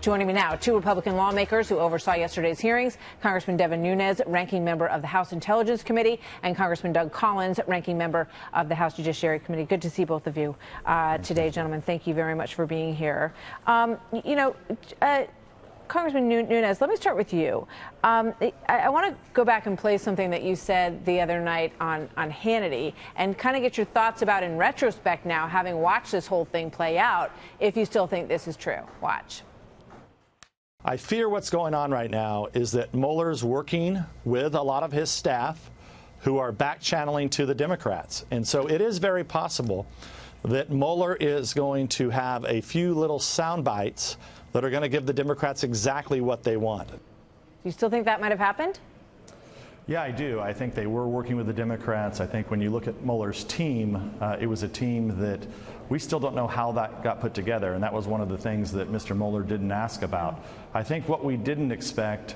Joining me now, two Republican lawmakers who oversaw yesterday's hearings, Congressman Devin Nunes, ranking member of the House Intelligence Committee, and Congressman Doug Collins, ranking member of the House Judiciary Committee. Good to see both of you today, gentlemen. Thank you very much for being here. Congressman Nunes, let me start with you. I want to go back and play something that you said the other night on Hannity and kind of get your thoughts about, in retrospect now, having watched this whole thing play out, if you still think this is true. Watch. I fear what's going on right now is that Mueller's working with a lot of his staff who are back-channeling to the Democrats. And so it is very possible that Mueller is going to have a few little sound bites that are going to give the Democrats exactly what they want. You still think that might have happened? Yeah, I do. I think they were working with the Democrats. I think when you look at Mueller's team, it was a team that we still don't know how that got put together, and that was one of the things that Mr. Mueller didn't ask about. I think what we didn't expect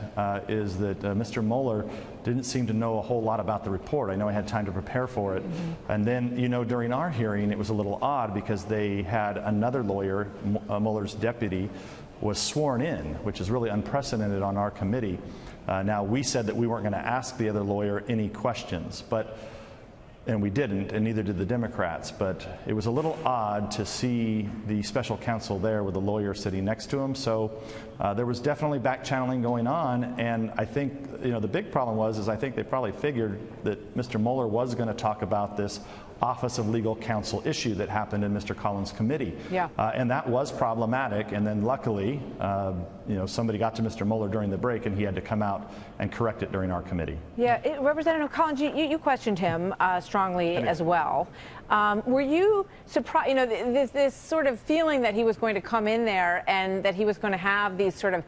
is that Mr. Mueller didn't seem to know a whole lot about the report. I know he had time to prepare for it. And then, during our hearing, it was a little odd because they had another lawyer, Mueller's deputy, was sworn in, which is really unprecedented on our committee. Now, we said that we weren't going to ask the other lawyer any questions, and we didn't, and neither did the Democrats. But it was a little odd to see the special counsel there with the lawyer sitting next to him. So there was definitely back-channeling going on. And I think, the big problem was I think they probably figured that Mr. Mueller was going to talk about this Office of Legal Counsel issue that happened in Mr. Collins' committee. Yeah. And that was problematic. And then luckily, somebody got to Mr. Mueller during the break, and he had to come out and correct it during our committee. Yeah, Representative Collins, you questioned him strongly as well. Were you surprised, this sort of feeling that he was going to come in there and that he was going to have these sort of,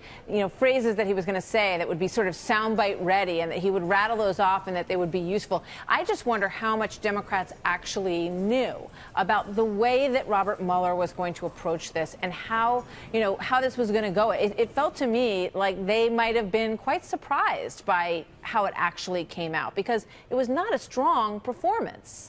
phrases that he was going to say that would be sort of soundbite ready, and that he would rattle those off and that they would be useful? I just wonder how much Democrats actually knew about the way that Robert Mueller was going to approach this and how this was going to go. It felt to me like they might have been quite surprised by how it actually came out, because it was not a strong performance.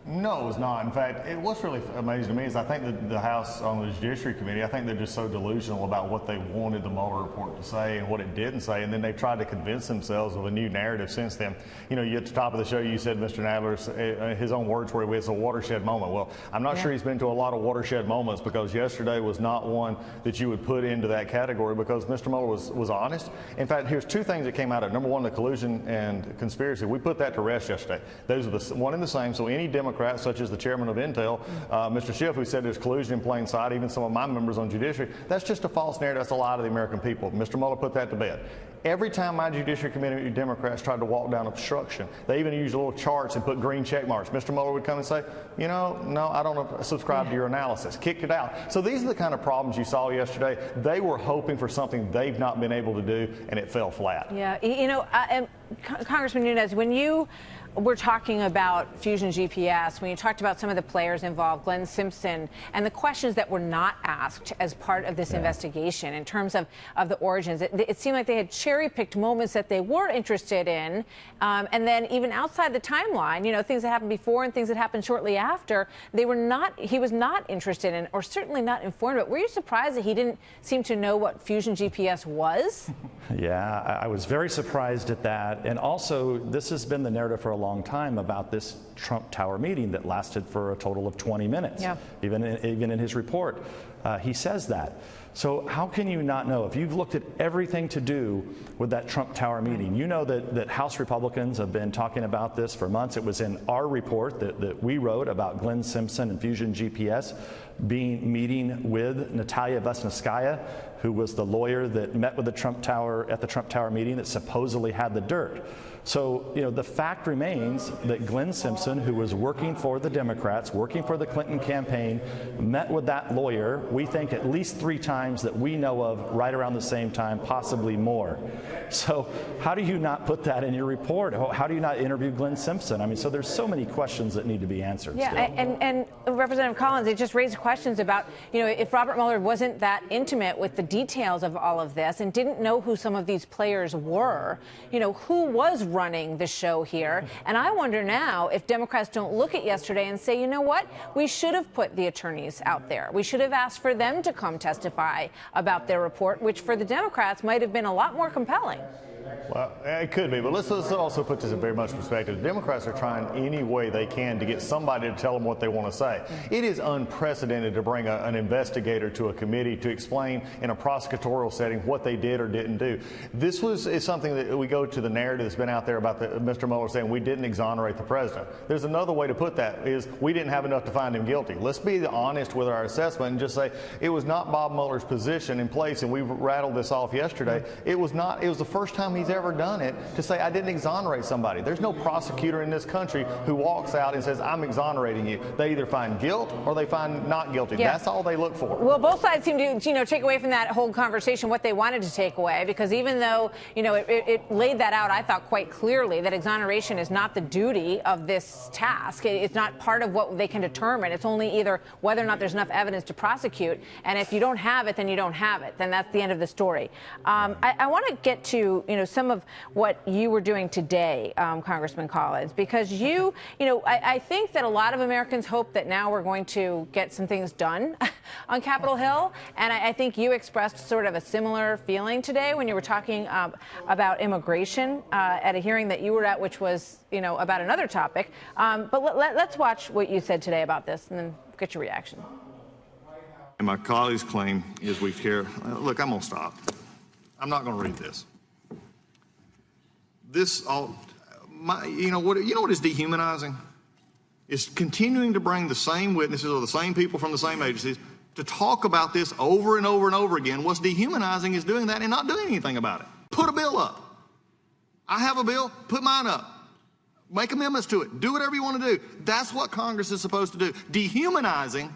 No, it was not. In fact, what's really amazing to me is I think that the House on the Judiciary Committee, I think they're just so delusional about what they wanted the Mueller report to say and what it didn't say, and then they've tried to convince themselves of a new narrative since then. You at the top of the show, you said Mr. Nadler's, his own words were, it's a watershed moment. Well, I'm not sure he's been to a lot of watershed moments, because yesterday was not one that you would put into that category, because Mr. Mueller was honest. In fact, here's two things that came out of it. Number one, the collusion and conspiracy. We put that to rest yesterday. Those are one and the same, so any Democrats, such as the chairman of Intel, Mr. Schiff, who said there's collusion in plain sight, even some of my members on Judiciary, that's just a false narrative. That's a lie to the American people. Mr. Mueller put that to bed. Every time my Judiciary Committee Democrats tried to walk down obstruction, they even used little charts and put green check marks. Mr. Mueller would come and say, no, I don't subscribe to your analysis. Kicked it out. So these are the kind of problems you saw yesterday. They were hoping for something they've not been able to do, and it fell flat. Yeah, Congressman Nunes, when you were talking about Fusion GPS, when you talked about some of the players involved, Glenn Simpson, and the questions that were not asked as part of this investigation in terms of the origins, it seemed like they had cherry-picked moments that they were interested in, and then even outside the timeline, things that happened before and things that happened shortly after, he was not interested in, or certainly not informed about. Were you surprised that he didn't seem to know what Fusion GPS was? Yeah, I was very surprised at that. And also, this has been the narrative for a long time about this Trump Tower meeting that lasted for a total of 20 minutes. Yeah. Even in his report, he says that. So how can you not know? If you've looked at everything to do with that Trump Tower meeting, you know that House Republicans have been talking about this for months. It was in our report that we wrote about Glenn Simpson and Fusion GPS meeting with Natalia Vesnitskaya, who was the lawyer that met with the Trump Tower at the Trump Tower meeting that supposedly had the dirt. So, the fact remains that Glenn Simpson, who was working for the Democrats, working for the Clinton campaign, met with that lawyer, we think at least 3 times that we know of, right around the same time, possibly more. So how do you not put that in your report? How do you not interview Glenn Simpson? I mean, so there's so many questions that need to be answered. Yeah, and Representative Collins, it just raised questions about, if Robert Mueller wasn't that intimate with the details of all of this and didn't know who some of these players were, who was running the show here. And I wonder now if Democrats don't look at yesterday and say, you know what, we should have put the attorneys out there. We should have asked for them to come testify about their report, which for the Democrats might have been a lot more compelling. Well, it could be, but let's also put this in very much perspective. The Democrats are trying any way they can to get somebody to tell them what they want to say. It is unprecedented to bring an investigator to a committee to explain in a prosecutorial setting what they did or didn't do. This is something that we go to the narrative that's been out there about Mr. Mueller saying we didn't exonerate the president. There's another way to put that is we didn't have enough to find him guilty. Let's be honest with our assessment and just say it was not Bob Mueller's position in place, and we rattled this off yesterday. It was the first time he's ever done it to say I didn't exonerate somebody. There's no prosecutor in this country who walks out and says I'm exonerating you. They either find guilt or they find not guilty. Yeah. That's all they look for. Well, both sides seem to take away from that whole conversation what they wanted to take away, because even though it laid that out, I thought quite clearly that exoneration is not the duty of this task. It's not part of what they can determine. It's only either whether or not there's enough evidence to prosecute, and if you don't have it, then you don't have it. Then that's the end of the story. I want to get to some of what you were doing today, Congressman Collins, because I think that a lot of Americans hope that now we're going to get some things done on Capitol Hill, and I think you expressed sort of a similar feeling today when you were talking about immigration at a hearing that you were at, which was about another topic. But let's watch what you said today about this, and then get your reaction. And my colleague's claim is we care. Look, I'm going to stop. I'm not going to read this. What is dehumanizing? Is continuing to bring the same witnesses or the same people from the same agencies to talk about this over and over and over again. What's dehumanizing is doing that and not doing anything about it. Put a bill up. I have a bill, put mine up. Make amendments to it. Do whatever you want to do. That's what Congress is supposed to do. Dehumanizing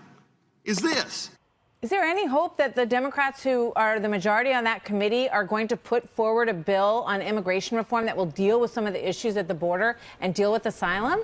is this. Is there any hope that the Democrats who are the majority on that committee are going to put forward a bill on immigration reform that will deal with some of the issues at the border and deal with asylum?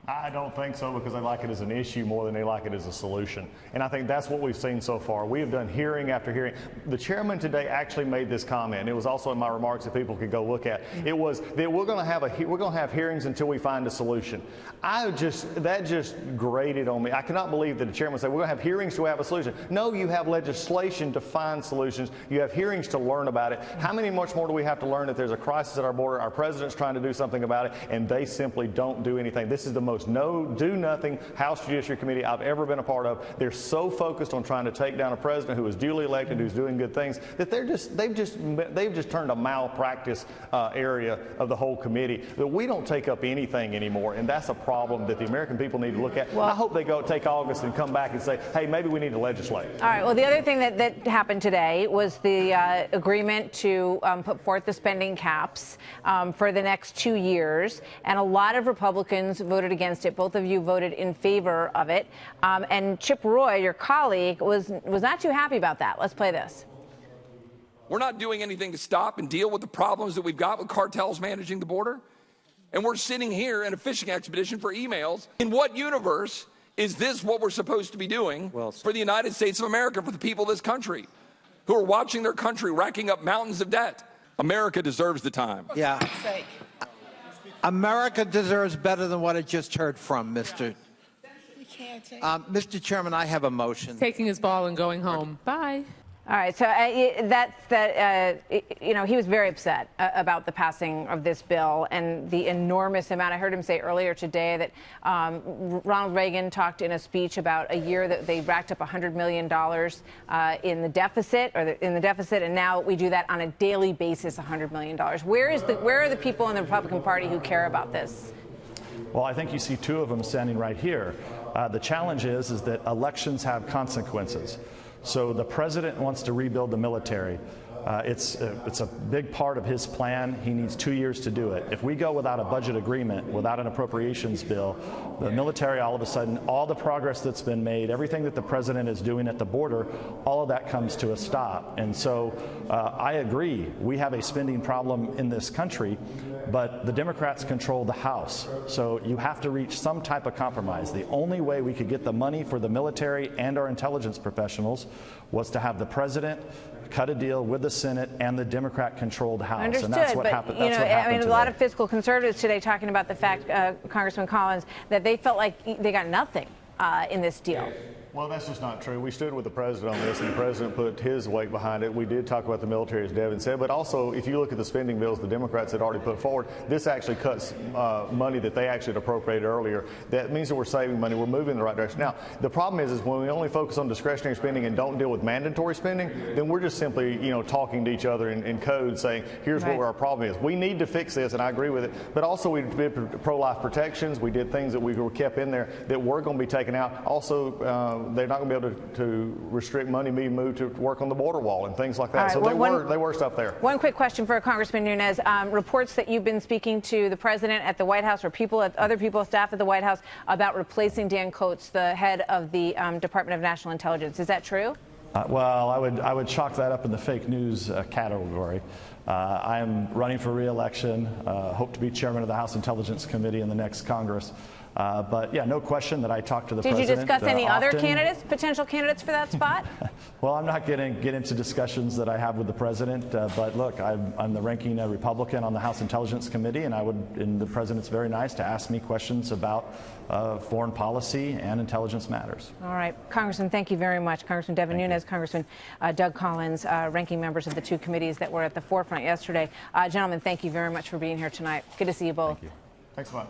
I don't think so, because they like it as an issue more than they like it as a solution. And I think that's what we've seen so far. We have done hearing after hearing. The chairman today actually made this comment. It was also in my remarks that people could go look at. It was that we're going to have hearings until we find a solution. That just grated on me. I cannot believe that the chairman said we're going to have hearings till we have a solution. No, you have legislation to find solutions. You have hearings to learn about it. How much more do we have to learn that there's a crisis at our border? Our president's trying to do something about it, and they simply don't do anything. This is the most do-nothing House Judiciary Committee I've ever been a part of. They're so focused on trying to take down a president who is duly elected, who's doing good things, that they've just turned a malpractice area of the whole committee. That we don't take up anything anymore, and that's a problem that the American people need to look at. Well, I hope they go take August and come back and say, hey, maybe we need to legislate. All right. Well, the other thing that happened today was the agreement to put forth the spending caps for the next 2 years, and a lot of Republicans voted against it. Both of you voted in favor of it. And Chip Roy, your colleague, was not too happy about that. Let's play this. We're not doing anything to stop and deal with the problems that we've got with cartels managing the border. And we're sitting here in a fishing expedition for emails. In what universe is this what we're supposed to be doing for the United States of America, for the people of this country who are watching their country racking up mountains of debt? America deserves the time. Yeah. America deserves better than what I just heard from, Mr. Mr. Chairman, I have a motion. Taking his ball and going home. Bye. All right, so he was very upset about the passing of this bill and the enormous amount. I heard him say earlier today that Ronald Reagan talked in a speech about a year that they racked up $100 million in the deficit, and now we do that on a daily basis, $100 million. Where are the people in the Republican Party who care about this? Well, I think you see two of them standing right here. The challenge is that elections have consequences. So the president wants to rebuild the military. It's a big part of his plan. He needs 2 years to do it. If we go without a budget agreement, without an appropriations bill, the military, all of a sudden, all the progress that's been made, everything that the president is doing at the border, all of that comes to a stop. And so I agree. We have a spending problem in this country, but the Democrats control the House. So you have to reach some type of compromise. The only way we could get the money for the military and our intelligence professionals was to have the president cut a deal with the Senate and the Democrat-controlled House. Understood, and that's what but happened. you know, I mean, a lot of today. fiscal conservatives today talking about the fact, Congressman Collins, that they felt like they got nothing in this deal. Well, that's just not true. We stood with the president on this, and the president put his weight behind it. We did talk about the military, as Devin said, but also, if you look at the spending bills the Democrats had already put forward, this actually cuts money that they actually had appropriated earlier. That means that we're saving money. We're moving in the right direction. Now, the problem is when we only focus on discretionary spending and don't deal with mandatory spending, then we're just simply, talking to each other in code, saying, here's what our problem is. We need to fix this, and I agree with it. But also, we did pro-life protections. We did things that we were kept in there that were going to be taken out. Also, they're not going to be able to restrict money being moved to work on the border wall and things like that. Right, so they were stuff there. One quick question for Congressman Nunes. Reports that you've been speaking to the president at the White House or other people, staff at the White House, about replacing Dan Coats, the head of the Department of National Intelligence. Is that true? Well, I would chalk that up in the fake news category. I am running for re-election, hope to be chairman of the House Intelligence Committee in the next Congress. But yeah, no question that I talked to the president. Did you discuss any other often. candidates, potential candidates for that spot? Well, I'm not going to get into discussions that I have with the president. But look, I'm the ranking Republican on the House Intelligence Committee, and the president's very nice to ask me questions about foreign policy and intelligence matters. All right, Congressman, thank you very much. Congressman Devin Nunes, Congressman Doug Collins, ranking members of the two committees that were at the forefront yesterday. Gentlemen, thank you very much for being here tonight. Good to see you both. Thank you. Thanks so much.